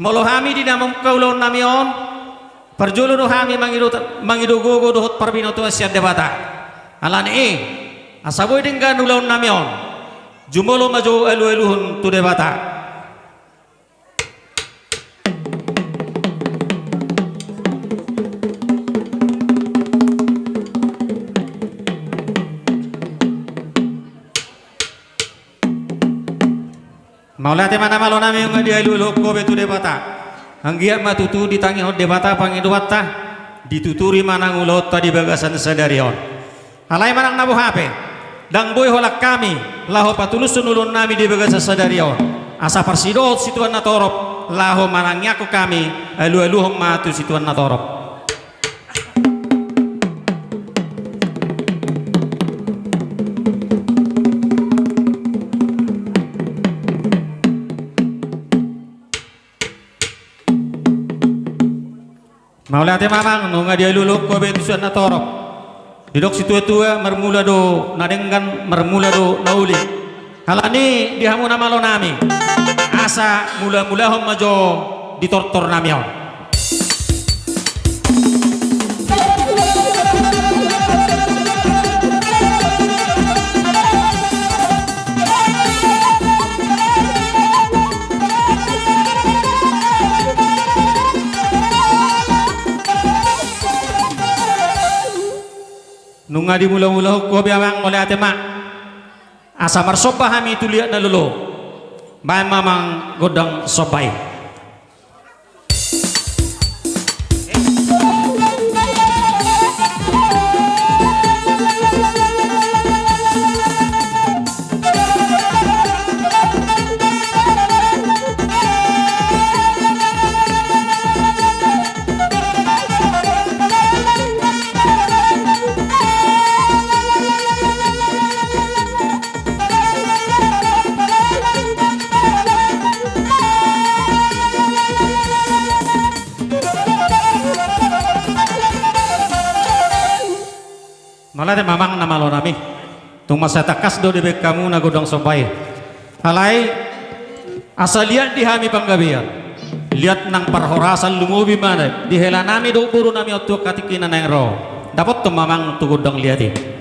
Molohami di namam kaulon namion perjulur hami mangidugo dohot parbinoto asya debata alani asaboy dengan ulon namion jumolo maju elu-eluhun tu debata. Maulate mana malo nami yung dia lulu ko betu debata. Anggiat matutu ditangi hod debata pangiduwata dituturi manang ulot tadi bagasan sadarion. Alay manang nabu hape. Dang boy holak kami laho patulus sunulun nami di bagasan sadarion. Asa persidot situan natorop laho manangnya ko kami elu-eluhom matu situan natorop. Maulate mamang nunga dia luluk ko betu suan natorop didok situ tua mermula do nadenggan mermula do nauli halani dihamu nama lo nami asa mula-mula hom majo ditortor namion. Nunga di mula-mula ko biawang oleh atema asa marsopa hami tu liat na lulu bae mamang godang sopai. Malate mamang nama lo nami tung masa takas do di kamu na godang sopai halai asal lihat di hami panggabian lihat nang parhorasan lumubi mana di hela nami do buru nami otu katikina nang ro dapat tu mamang tu godang liati.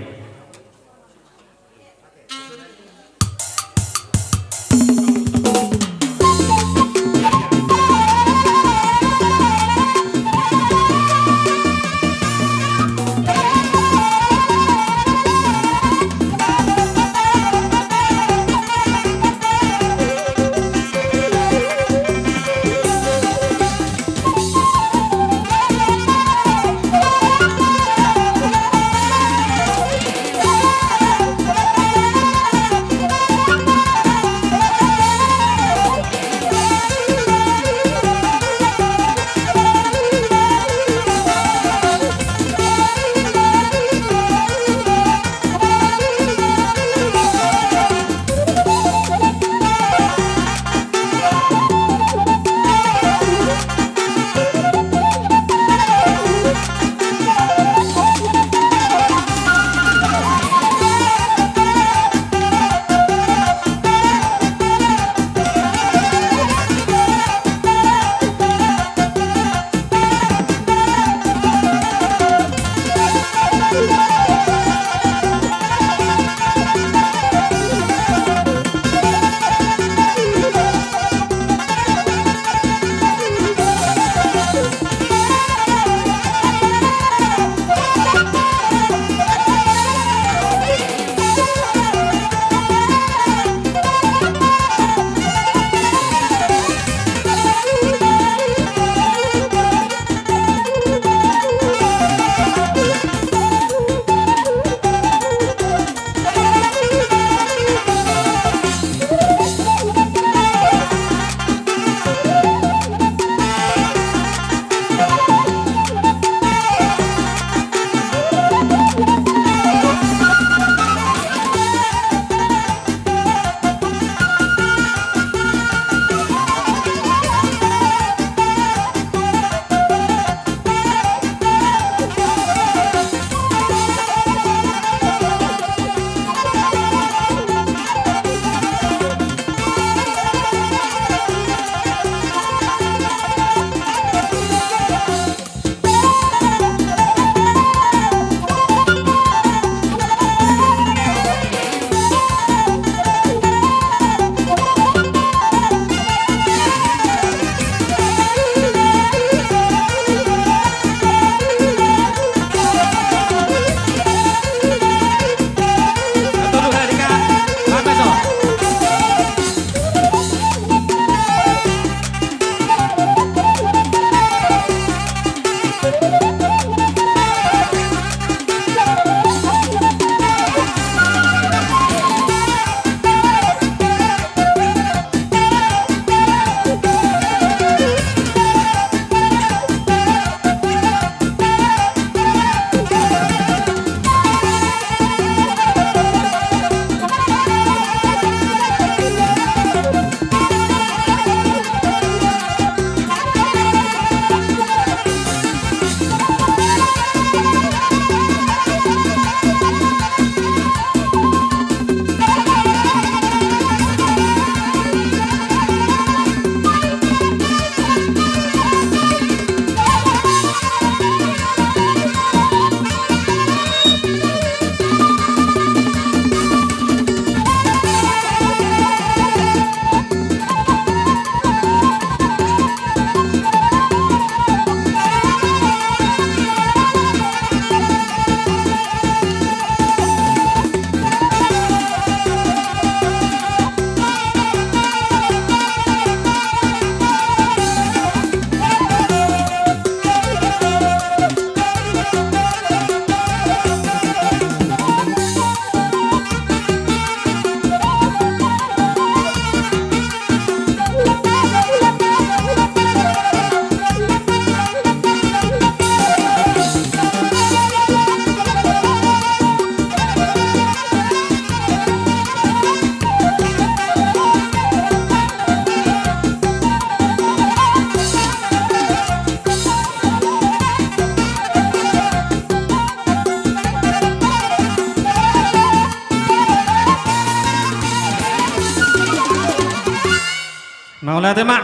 Berarti mak.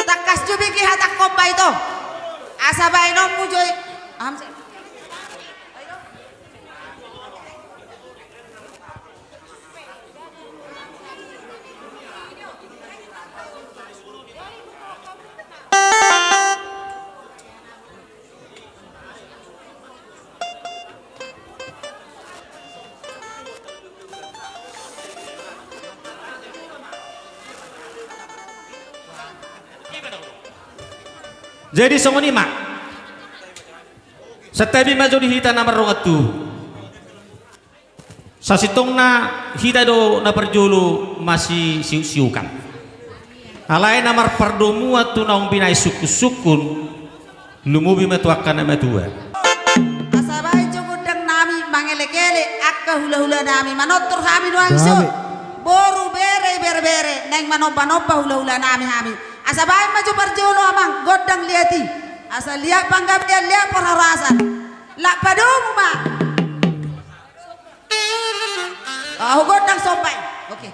Takas jubi ki hatak kompa itu. Asa bae nom mujoy. Jadi songoni mak. Setabi maju di hita nomor rongatu. Sasitongna hita do na perjulu masih siu-siukan. Alai namar pardomu atu naung binai suku-sukun lumubi metuakan metua. Asabai jugudang nami mangelekele akka hula-hula nami manotur kami nuangso. Boru bere neng manopa-nopa hula-hula nami kami. Asabai maju perjolo amang godang liati. Asa liak panggap dia liak perharasan. Lak padomu mak. Oh godang sompai. Oke.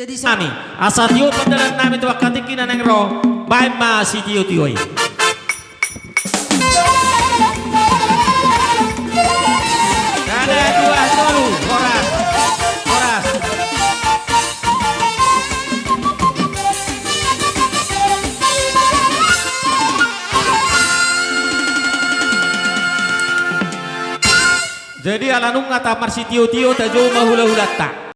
Jadi nami asa tio pandalan nami tu akatikin nang ro baik masih tio tioi ada dua solu horas horas jadi alanung ngata marsi tio tio tajo mahula hulata